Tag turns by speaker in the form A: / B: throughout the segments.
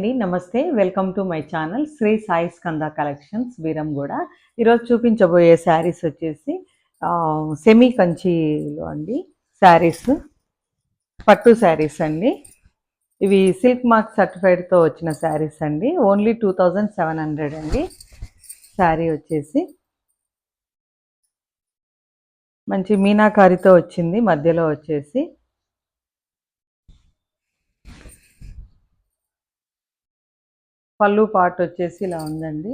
A: నమస్తే, welcome to my channel Shri Sai Skanda collections Beeramguda. ఈరోజు చూపించబోయే శారీస్ వచ్చేసి సెమీ కంచిలో అండి. శారీస్ పట్టు శారీస్ అండి. ఇవి సిల్క్ మార్క్ సర్టిఫైడ్తో వచ్చిన శారీస్ అండి. ఓన్లీ 2700 అండి. శారీ వచ్చేసి మంచి మీనాకారితో వచ్చింది. మధ్యలో వచ్చేసి పళ్ళు పార్ట్ వచ్చేసి ఇలా ఉందండి.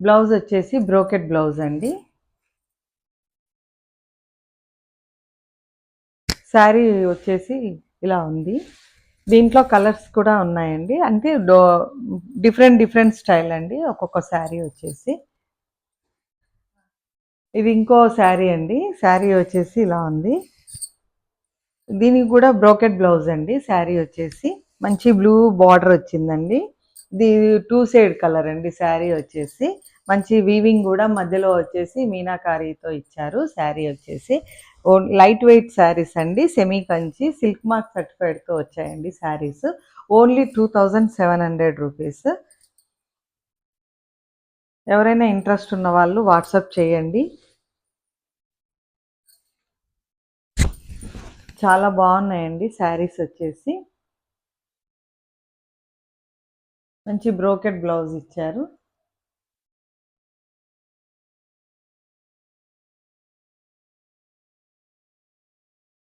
A: బ్లౌజ్ వచ్చేసి బ్రోకెట్ బ్లౌజ్ అండి. శారీ వచ్చేసి ఇలా ఉంది. దీంట్లో కలర్స్ కూడా ఉన్నాయండి. అంటే డిఫరెంట్ స్టైల్ అండి. ఒక్కొక్క శారీ వచ్చేసి ఇది ఇంకో శారీ అండి. శారీ వచ్చేసి ఇలా ఉంది. దీనికి కూడా బ్రోకెట్ బ్లౌజ్ అండి. శారీ వచ్చేసి మంచి బ్లూ బార్డర్ వచ్చిందండి. ఇది 2 సైడ్ కలర్ అండి. శారీ వచ్చేసి మంచి వీవింగ్ కూడా మధ్యలో వచ్చేసి మీనాకారీతో ఇచ్చారు. శారీ వచ్చేసి లైట్ వెయిట్ శారీస్ అండి. సెమీ కంచి సిల్క్ మార్క్ సర్టిఫైడ్తో వచ్చాయండి శారీస్. Only 2700 rupees. ఎవరైనా ఇంట్రెస్ట్ ఉన్న వాళ్ళు వాట్సాప్ చేయండి. చాలా బాగున్నాయండి శారీస్ వచ్చేసి. మంచి బ్రోకెట్ బ్లౌజ్ ఇచ్చారు.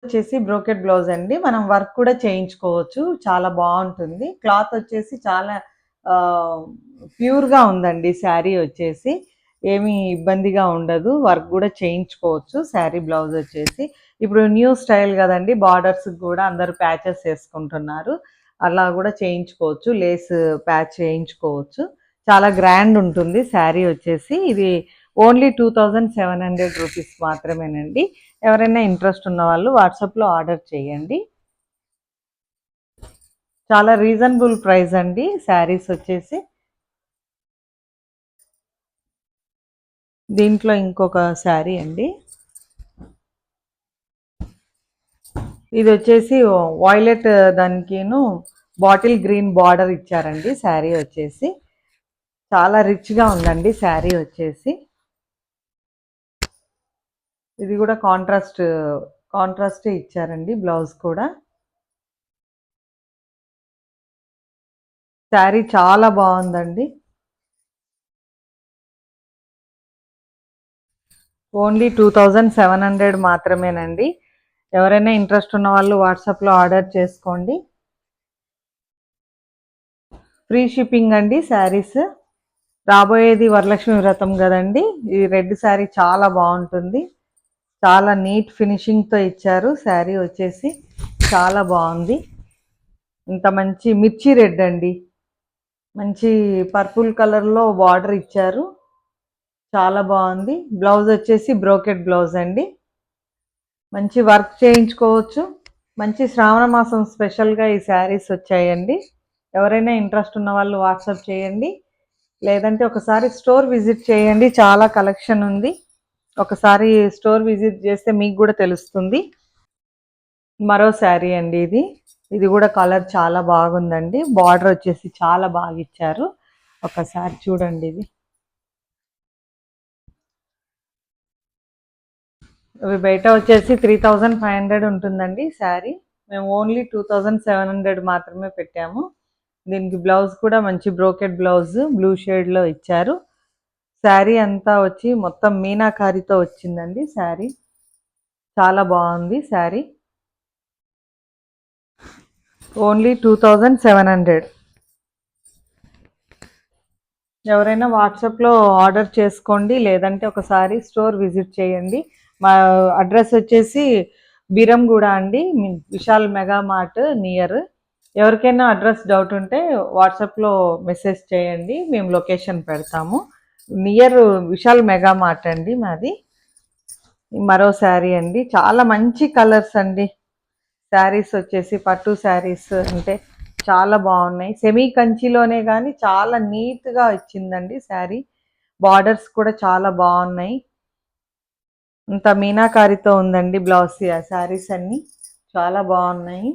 A: వచ్చేసి బ్రోకెట్ బ్లౌజ్ అండి. మనం వర్క్ కూడా చేయించుకోవచ్చు. చాలా బాగుంటుంది. క్లాత్ వచ్చేసి చాలా ప్యూర్గా ఉందండి. శారీ వచ్చేసి ఏమీ ఇబ్బందిగా ఉండదు. వర్క్ కూడా చేయించుకోవచ్చు. శారీ బ్లౌజ్ వచ్చేసి ఇప్పుడు న్యూ స్టైల్ కదండి. బార్డర్స్ కూడా అందరూ ప్యాచెస్ వేసుకుంటున్నారు. అలా కూడా చేయించుకోవచ్చు. లేస్ ప్యాచ్ చేయించుకోవచ్చు. చాలా గ్రాండ్ ఉంటుంది శారీ వచ్చేసి. ఇది ఓన్లీ 2700 రూపీస్ మాత్రమేనండి. ఎవరైనా ఇంట్రెస్ట్ ఉన్న వాళ్ళు వాట్సాప్లో ఆర్డర్ చేయండి. చాలా రీజనబుల్ ప్రైస్ అండి శారీస్ వచ్చేసి. దీంట్లో ఇంకొక శారీ అండి. ఇది వచ్చేసి వాయిలెట్ దానికిను బాటిల్ గ్రీన్ బార్డర్ ఇచ్చారండి. శారీ వచ్చేసి చాలా రిచ్గా ఉందండి. శారీ వచ్చేసి ఇది కూడా కాంట్రాస్ట్ ఇచ్చారండి. బ్లౌజ్ కూడా శారీ చాలా బాగుందండి. ఓన్లీ 2700 మాత్రమేనండి. ఎవరైనా ఇంట్రెస్ట్ ఉన్న వాళ్ళు వాట్సాప్లో ఆర్డర్ చేసుకోండి. ఫ్రీ షిప్పింగ్ అండి. శారీస్ రాబోయేది వరలక్ష్మి వ్రతం కదండి. ఈ రెడ్ శారీ చాలా బాగుంటుంది. చాలా నీట్ ఫినిషింగ్తో ఇచ్చారు. శారీ వచ్చేసి చాలా బాగుంది. ఇంత మంచి మిర్చి రెడ్ అండి. మంచి పర్పుల్ కలర్లో బార్డర్ ఇచ్చారు. చాలా బాగుంది. బ్లౌజ్ వచ్చేసి బ్రోకెట్ బ్లౌజ్ అండి. మంచి వర్క్ చేయించుకోవచ్చు. మంచి శ్రావణ మాసం స్పెషల్గా ఈ శారీస్ వచ్చాయండి. ఎవరైనా ఇంట్రెస్ట్ ఉన్న వాళ్ళు వాట్సాప్ చేయండి. లేదంటే ఒకసారి స్టోర్ విజిట్ చేయండి. చాలా కలెక్షన్ ఉంది. ఒకసారి స్టోర్ విజిట్ చేస్తే మీకు కూడా తెలుస్తుంది. మరో శారీ అండి. ఇది కూడా కలర్ చాలా బాగుందండి. బార్డర్ వచ్చేసి చాలా బాగా ఇచ్చారు. ఒకసారి చూడండి. ఇవి బయట వచ్చేసి 3500 ఉంటుందండి శారీ. మేము ఓన్లీ 2700 మాత్రమే పెట్టాము. దీనికి బ్లౌజ్ కూడా మంచి బ్రోకెట్ బ్లౌజ్ బ్లూ షేడ్లో ఇచ్చారు. శారీ అంతా వచ్చి మొత్తం మీనాకారితో వచ్చిందండి. శారీ చాలా బాగుంది. శారీ ఓన్లీ 2700. ఎవరైనా వాట్సాప్లో ఆర్డర్ చేసుకోండి. లేదంటే ఒకసారి స్టోర్ విజిట్ చేయండి. మా అడ్రస్ వచ్చేసి బీరంగూడ అండి. Vishal mega mart near. ఎవరికైనా అడ్రస్ డౌట్ ఉంటే వాట్సాప్లో మెసేజ్ చేయండి. మేము లొకేషన్ పెడతాము. నియర్ విశాల్ మెగా మార్ట్ అండి మాది. మరో శారీ అండి. చాలా మంచి కలర్స్ అండి. శారీస్ వచ్చేసి పట్టు శారీస్ అంటే చాలా బాగున్నాయి. సెమీ కంచిలోనే కానీ చాలా నీట్గా వచ్చిందండి శారీ. బార్డర్స్ కూడా చాలా బాగున్నాయి. ఇంత మీనాకారితో ఉందండి బ్లౌజ్. శారీస్ అన్నీ చాలా బాగున్నాయి.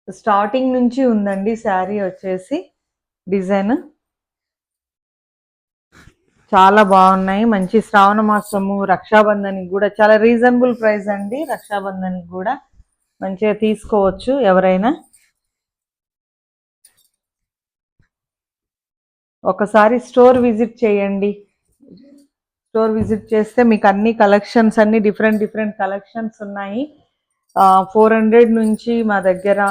A: స్టార్టింగ్ నుంచి ఉందండి శారీ వచ్చేసి డిజైన్. చాలా బాగున్నాయి. మంచి శ్రావణ మాసము రక్షాబంధన్కి కూడా చాలా రీజనబుల్ ప్రైస్ అండి. రక్షాబంధన్కి కూడా మంచిగా తీసుకోవచ్చు ఎవరైనా. ఒకసారి స్టోర్ విజిట్ చేయండి. స్టోర్ విజిట్ చేస్తే మీకు అన్ని కలెక్షన్స్ అన్ని డిఫరెంట్ డిఫరెంట్ కలెక్షన్స్ ఉన్నాయి. 400 నుంచి మా దగ్గర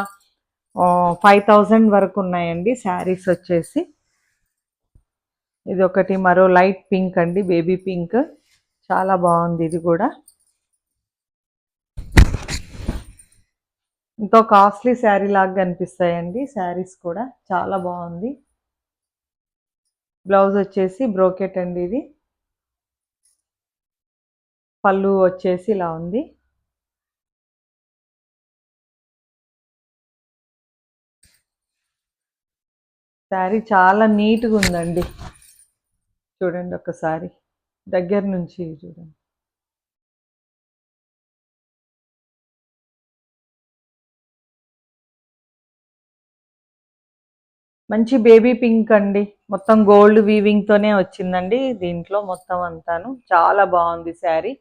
A: 5000 వరకు ఉన్నాయండి శారీస్ వచ్చేసి. ఇది ఒకటి మరో లైట్ పింక్ అండి, బేబీ పింక్. చాలా బాగుంది ఇది కూడా. ఎంతో కాస్ట్లీ శారీ లాగా కనిపిస్తాయండి శారీస్ కూడా. చాలా బాగుంది. బ్లౌజ్ వచ్చేసి బ్రోకెట్ అండి ఇది. పళ్ళు వచ్చేసి ఇలా ఉంది. శారీ చాలా నీట్గా ఉందండి. చూడండి ఒకసారి దగ్గర నుంచి చూడండి. మంచి బేబీ పింక్ అండి. మొత్తం గోల్డ్ వీవింగ్ తోనే వచ్చిందండి దీంట్లో మొత్తం అంతాను. చాలా బాగుంది శారీ.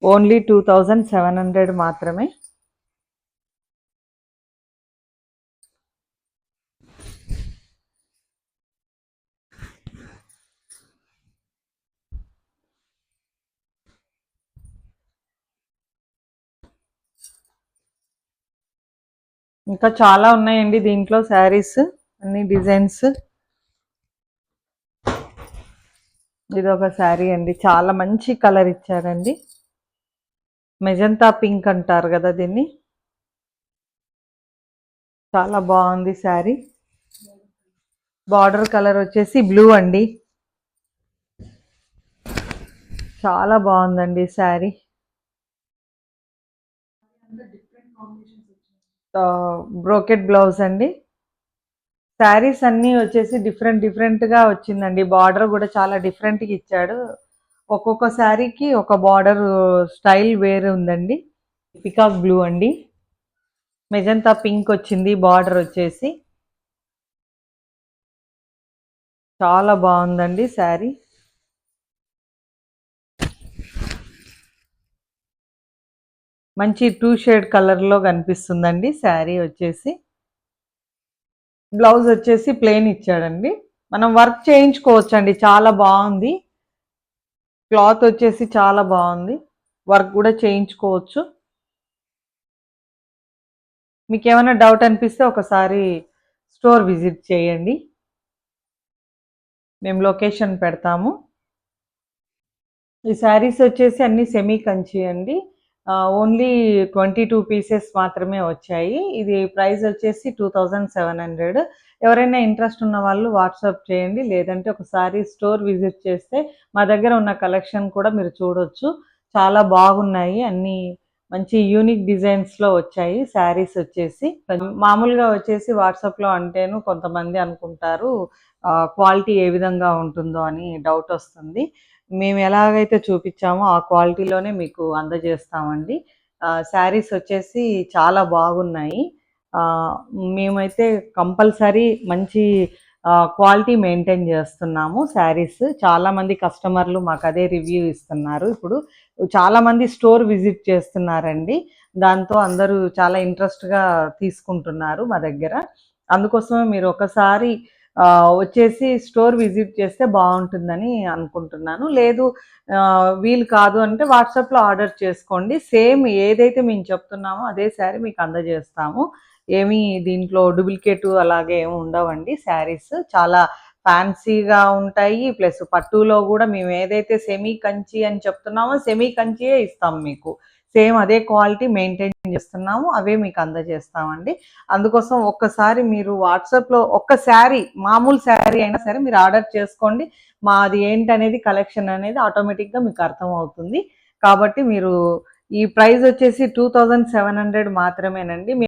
A: ఓన్లీ 2700 మాత్రమే. ఇంకా చాలా ఉన్నాయండి దీంట్లో శారీస్, అన్ని డిజైన్స్. ఇది ఒక శారీ అండి, చాలా మంచి కలర్ ఇచ్చారండి. మెజంతా పింక్ అంటారు కదా దీన్ని. చాలా బాగుంది శారీ. బార్డర్ కలర్ వచ్చేసి బ్లూ అండి. చాలా బాగుందండి శారీ. బ్రోకెట్ బ్లౌజ్ అండి. శారీస్ అన్నీ వచ్చేసి డిఫరెంట్ డిఫరెంట్గా వచ్చిందండి. బార్డర్ కూడా చాలా డిఫరెంట్గా ఇచ్చాడు. ఒక్కొక్క శారీకి ఒక బార్డర్ స్టైల్ వేరే ఉందండి. పికాక్ బ్లూ అండి. మెజంతా పింక్ వచ్చింది బార్డర్ వచ్చేసి. చాలా బాగుందండి శారీ. మంచి 2 షేడ్ కలర్లో కనిపిస్తుందండి శారీ వచ్చేసి. బ్లౌజ్ వచ్చేసి ప్లెయిన్ ఇచ్చాడండి. మనం వర్క్ చేయించుకోవచ్చండి. చాలా బాగుంది. క్లాత్ వచ్చేసి చాలా బాగుంది. వర్క్ కూడా చేయించుకోవచ్చు. మీకు ఏమైనా డౌట్ అనిపిస్తే ఒకసారి స్టోర్ విజిట్ చేయండి. మేము లొకేషన్ పెడతాము. ఈ శారీస్ వచ్చేసి అన్ని సెమీ కంచి అండి. ఓన్లీ 22 పీసెస్ మాత్రమే వచ్చాయి. ఇది ప్రైస్ వచ్చేసి 2700. ఎవరైనా ఇంట్రెస్ట్ ఉన్న వాళ్ళు వాట్సాప్ చేయండి. లేదంటే ఒకసారి స్టోర్ విజిట్ చేస్తే మా దగ్గర ఉన్న కలెక్షన్ కూడా మీరు చూడొచ్చు. చాలా బాగున్నాయి. అన్నీ మంచి యూనిక్ డిజైన్స్లో వచ్చాయి శారీస్ వచ్చేసి. మామూలుగా వచ్చేసి వాట్సాప్లో అంటేను కొంతమంది అనుకుంటారు క్వాలిటీ ఏ విధంగా ఉంటుందో అని డౌట్ వస్తుంది. మేము ఎలాగైతే చూపించామో ఆ క్వాలిటీలోనే మీకు అందజేస్తామండి. శారీస్ వచ్చేసి చాలా బాగున్నాయి. మేమైతే కంపల్సరీ మంచి క్వాలిటీ మెయింటైన్ చేస్తున్నాము శారీస్. చాలామంది కస్టమర్లు మాకు అదే రివ్యూ ఇస్తున్నారు. ఇప్పుడు చాలామంది స్టోర్ విజిట్ చేస్తున్నారండి. దాంతో అందరూ చాలా ఇంట్రెస్ట్గా తీసుకుంటున్నారు మా దగ్గర. అందుకోసమే మీరు ఒకసారి వచ్చేసి స్టోర్ విజిట్ చేస్తే బాగుంటుందని అనుకుంటున్నాను. లేదు వీలు కాదు అంటే వాట్సాప్లో ఆర్డర్ చేసుకోండి. సేమ్ ఏదైతే మేము చెప్తున్నామో అదే శారీ మీకు అందజేస్తాము. ఏమీ దీంట్లో డూప్లికేట్ అలాగే ఏమి ఉండవండి. శారీస్ చాలా ఫ్యాన్సీగా ఉంటాయి. ప్లస్ పట్టులో కూడా మేము ఏదైతే సెమీ కంచి అని చెప్తున్నామో సెమీ కంచియే ఇస్తాం మీకు. సేమ్ అదే క్వాలిటీ మెయింటైన్ చేస్తున్నాము, అవే మీకు అందజేస్తామండి. అందుకోసం ఒక్కసారి మీరు వాట్సాప్లో ఒక్క శారీ, మామూలు శారీ అయినా సరే మీరు ఆర్డర్ చేసుకోండి. మాది ఏంటనేది కలెక్షన్ అనేది ఆటోమేటిక్గా మీకు అర్థమవుతుంది. కాబట్టి మీరు ఈ ప్రైస్ వచ్చేసి 2700 మాత్రమేనండి.